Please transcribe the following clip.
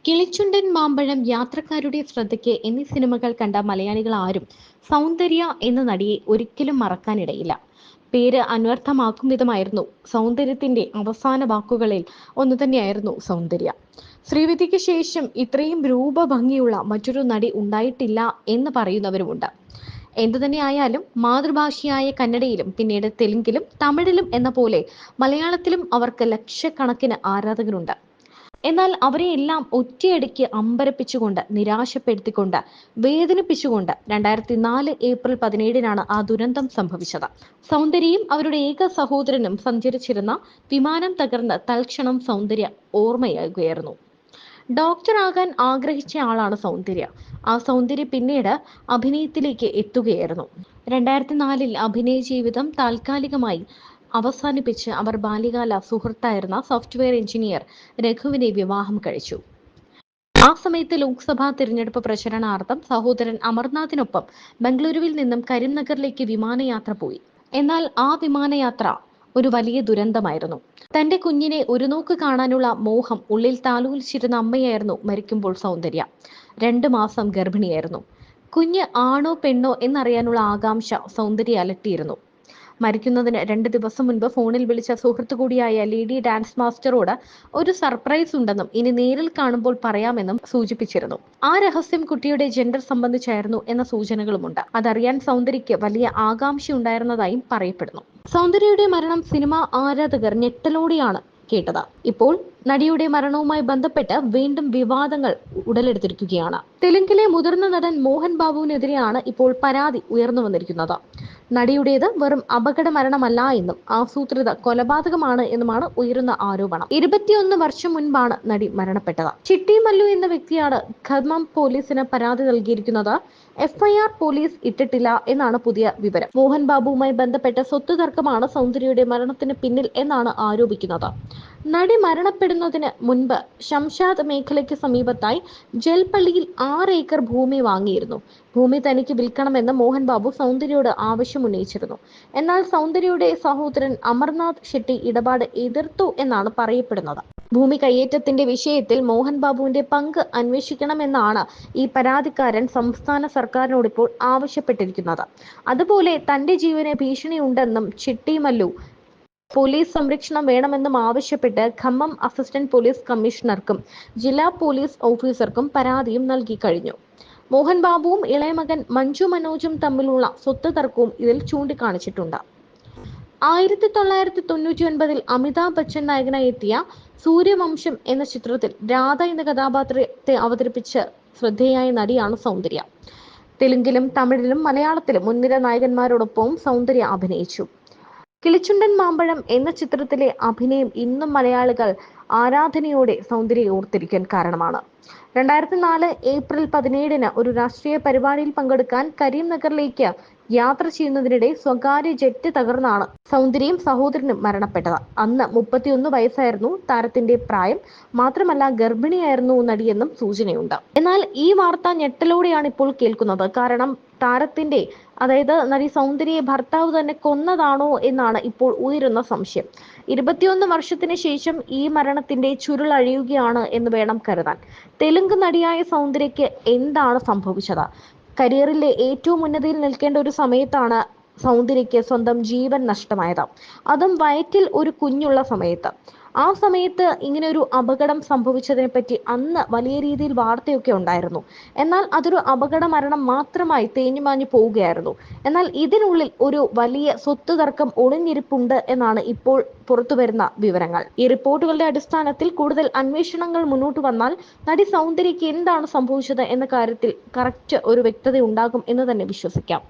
കിളിച്ചുണ്ടൻ മാമ്പഴം, യാത്രക്കാരുടെ ശ്രദ്ധയ്ക്ക് എന്നീ സിനിമകൾ കണ്ട മലയാളികൾ ആരും സൗന്ദര്യ എന്ന നടിയെ ഒരിക്കലും മറക്കാനിടയില്ല. പേര് അന്വർത്ഥമാക്കും വിധമായിരുന്നു സൗന്ദര്യത്തിന്റെ അവസാന വാക്കുകളിൽ ഒന്നു തന്നെയായിരുന്നു സൗന്ദര്യ. ശ്രീവിദ്യയ്ക്ക് ശേഷം ഇത്രയും രൂപഭംഗിയുള്ള മറ്റൊരു നടി ഉണ്ടായിട്ടില്ല എന്ന് പറയുന്നവരുമുണ്ട്. എന്തുതന്നെയായാലും മാതൃഭാഷയായ കന്നഡയിലും പിന്നീട് തെലുങ്കിലും തമിഴിലും എന്ന പോലെ മലയാളത്തിലും അവർക്ക് ലക്ഷക്കണക്കിന് ആരാധകരുണ്ട്. എന്നാൽ അവരെയെല്ലാം ഒറ്റയടിക്ക് അമ്പരപ്പിച്ചുകൊണ്ട്, നിരാശപ്പെടുത്തിക്കൊണ്ട്, വേദനിപ്പിച്ചുകൊണ്ട് 2004 ഏപ്രിൽ 17-നാണ് ആ ദുരന്തം സംഭവിച്ചത്. സൗന്ദര്യയും അവരുടെ ഏക സഹോദരനും സഞ്ചരിച്ചിരുന്ന വിമാനം തകർന്ന് തൽക്ഷണം സൗന്ദര്യ ഓർമ്മയാകുകയായിരുന്നു. ഡോക്ടറാകാൻ ആഗ്രഹിച്ച ആളാണ് സൗന്ദര്യ. ആ സൗന്ദര്യ പിന്നീട് അഭിനയത്തിലേക്ക് എത്തുകയായിരുന്നു. 2004 അഭിനയ ജീവിതം താൽക്കാലികമായി അവസാനിപ്പിച്ച് അവർ ബാല്യകാല സുഹൃത്തായിരുന്ന സോഫ്റ്റ്വെയർ എഞ്ചിനീയർ രഘുവിനെ വിവാഹം കഴിച്ചു. ആ സമയത്ത് ലോക്സഭാ തിരഞ്ഞെടുപ്പ് പ്രചരണാർത്ഥം സഹോദരൻ അമർനാഥിനൊപ്പം ബംഗളൂരുവിൽ നിന്നും കരിംനഗറിലേക്ക് വിമാനയാത്ര പോയി. എന്നാൽ ആ വിമാനയാത്ര ഒരു വലിയ ദുരന്തമായിരുന്നു. തന്റെ കുഞ്ഞിനെ ഒരു നോക്ക് കാണാനുള്ള മോഹം ഉള്ളിൽ താലോലിച്ചിരുന്ന അമ്മയായിരുന്നു മരിക്കുമ്പോൾ സൗന്ദര്യ. 2 മാസം ഗർഭിണിയായിരുന്നു. കുഞ്ഞ് ആണോ പെണ്ണോ എന്നറിയാനുള്ള ആകാംക്ഷ സൗന്ദര്യ അലട്ടിയിരുന്നു. മരിക്കുന്നതിന് 2 ദിവസം മുൻപ് ഫോണിൽ വിളിച്ച സുഹൃത്തു കൂടിയായ ലേഡി ഡാൻസ് മാസ്റ്ററോട് ഒരു സർപ്രൈസ് ഉണ്ടെന്നും ഇനി നേരിൽ കാണുമ്പോൾ പറയാമെന്നും സൂചിപ്പിച്ചിരുന്നു. ആ രഹസ്യം കുട്ടിയുടെ ജെൻഡർ സംബന്ധിച്ചായിരുന്നു എന്ന സൂചനകളുമുണ്ട്. അതറിയാൻ സൗന്ദര്യയ്ക്ക് വലിയ ആകാംക്ഷ ഉണ്ടായിരുന്നതായും പറയപ്പെടുന്നു. സൗന്ദര്യയുടെ മരണം സിനിമാ ആരാധകർ ഞെട്ടലോടെയാണ് കേട്ടത്. ഇപ്പോൾ നടിയുടെ മരണവുമായി ബന്ധപ്പെട്ട് വീണ്ടും വിവാദങ്ങൾ ഉടലെടുത്തിരിക്കുകയാണ്. തെലുങ്കിലെ മുതിർന്ന നടൻ മോഹൻ ബാബുവിനെതിരെയാണ് ഇപ്പോൾ പരാതി ഉയർന്നു വന്നിരിക്കുന്നത്. നടിയുടേത് വെറും അപകട മരണമല്ല എന്നും ആസൂത്രിത കൊലപാതകമാണ് എന്നുമാണ് ഉയരുന്ന ആരോപണം. 21 വർഷം മുൻപാണ് നടി മരണപ്പെട്ടത്. ചിട്ടി മല്ലു എന്ന വ്യക്തിയാണ് ഖമ്മം പോലീസിന് പരാതി നൽകിയിരിക്കുന്നത്. FIR പോലീസ് ഇട്ടിട്ടില്ല എന്നാണ് പുതിയ വിവരം. മോഹൻ ബാബുവുമായി ബന്ധപ്പെട്ട സ്വത്ത് തർക്കമാണ് സൗന്ദര്യയുടെ മരണത്തിന് പിന്നിൽ എന്നാണ് ആരോപിക്കുന്നത്. നടി മരണപ്പെടുന്നതിന് മുൻപ് ശംഷാദ് മേഖലയ്ക്ക് സമീപത്തായി ജൽപള്ളിയിൽ 6 ഏക്കർ ഭൂമി വാങ്ങിയിരുന്നു. ഭൂമി തനിക്ക് വിൽക്കണമെന്ന് മോഹൻ ബാബു സൗന്ദര്യയോട് ആവശ്യമുന്നയിച്ചിരുന്നു. എന്നാൽ സൗന്ദര്യയുടെ സഹോദരൻ അമർനാഥ് ഷെട്ടി ഇടപാട് എതിർത്തു എന്നാണ് പറയപ്പെടുന്നത്. ഭൂമി കയ്യേറ്റത്തിന്റെ വിഷയത്തിൽ മോഹൻ ബാബുവിന്റെ പങ്ക് അന്വേഷിക്കണമെന്നാണ് ഈ പരാതിക്കാരൻ സംസ്ഥാന സർക്കാരിനോട് ഇപ്പോൾ ആവശ്യപ്പെട്ടിരിക്കുന്നത്. അതുപോലെ തന്റെ ജീവന് ഭീഷണിയുണ്ടെന്നും ചിട്ടി മല്ലു പോലീസ് സംരക്ഷണം വേണമെന്നും ആവശ്യപ്പെട്ട് ഖമ്മം അസിസ്റ്റന്റ് പോലീസ് കമ്മീഷണർക്കും ജില്ലാ പോലീസ് ഓഫീസർക്കും പരാതിയും നൽകി കഴിഞ്ഞു. മോഹൻ ബാബുവും ഇളയമകൻ മഞ്ജു മനോജും തമ്മിലുള്ള സ്വത്ത് തർക്കവും ഇതിൽ ചൂണ്ടിക്കാണിച്ചിട്ടുണ്ട്. 1999 അമിതാഭ് ബച്ചൻ നായകനായി എത്തിയ സൂര്യവംശം എന്ന ചിത്രത്തിൽ രാധ എന്ന കഥാപാത്രത്തെ അവതരിപ്പിച്ച് ശ്രദ്ധേയായ നടിയാണ് സൗന്ദര്യ. തെലുങ്കിലും തമിഴിലും മലയാളത്തിലും മുൻനിര നായകന്മാരോടൊപ്പവും സൗന്ദര്യ അഭിനയിച്ചു. കിളിച്ചുണ്ടൻ മാമ്പഴം എന്ന ചിത്രത്തിലെ അഭിനയം ഇന്നും മലയാളികൾ ആരാധനയോടെ സൗന്ദര്യയെ ഓർത്തിരിക്കാൻ കാരണമാണ്. 2004 ഏപ്രിൽ 17-ന് ഒരു രാഷ്ട്രീയ പരിപാടിയിൽ പങ്കെടുക്കാൻ കരീംനഗറിലേക്ക് യാത്ര ചെയ്യുന്നതിനിടെ സ്വകാര്യ ജെറ്റ് തകർന്നാണ് സൗന്ദര്യയും സഹോദരനും മരണപ്പെട്ടത്. അന്ന് 31 വയസ്സായിരുന്നു താരത്തിന്റെ പ്രായം. മാത്രമല്ല ഗർഭിണിയായിരുന്നു നടിയെന്നും സൂചനയുണ്ട്. എന്നാൽ ഈ വാർത്ത ഞെട്ടലോടെയാണ് ഇപ്പോൾ കേൾക്കുന്നത്. കാരണം താരത്തിന്റെ അതായത് നടി സൗന്ദര്യയെ ഭർത്താവ് തന്നെ കൊന്നതാണോ എന്നാണ് ഇപ്പോൾ ഉയരുന്ന സംശയം. 21 വർഷത്തിന് ശേഷം ഈ മരണത്തിന്റെ ചുരുൾ അഴിയുകയാണ് എന്ന് വേണം കരുതാൻ. തെലുങ്ക് നടിയായ സൗന്ദര്യയ്ക്ക് എന്താണ് സംഭവിച്ചത്? കരിയറിലെ ഏറ്റവും ഉന്നതിയിൽ നിൽക്കേണ്ട ഒരു സമയത്താണ് സൗന്ദര്യയ്ക്ക് സ്വന്തം ജീവൻ നഷ്ടമായത്. അതും വയറ്റിൽ ഒരു കുഞ്ഞുള്ള സമയത്ത്. ആ സമയത്ത് ഇങ്ങനെ ഒരു അപകടം സംഭവിച്ചതിനെ പറ്റി അന്ന് വലിയ രീതിയിൽ വാർത്തയൊക്കെ ഉണ്ടായിരുന്നു. എന്നാൽ അതൊരു അപകട മരണം മാത്രമായി തേഞ്ഞുമാഞ്ഞു പോവുകയായിരുന്നു. എന്നാൽ ഇതിനുള്ളിൽ ഒരു വലിയ സ്വത്ത് തർക്കം ഒളിഞ്ഞിരിപ്പുണ്ട് എന്നാണ് ഇപ്പോൾ പുറത്തുവരുന്ന വിവരങ്ങൾ. ഈ റിപ്പോർട്ടുകളുടെ അടിസ്ഥാനത്തിൽ കൂടുതൽ അന്വേഷണങ്ങൾ മുന്നോട്ട് വന്നാൽ നടി സൗന്ദര്യയ്ക്ക് എന്താണ് സംഭവിച്ചത് എന്ന കാര്യത്തിൽ കറക്റ്റ് ഒരു വ്യക്തത ഉണ്ടാകും എന്ന് തന്നെ വിശ്വസിക്കാം.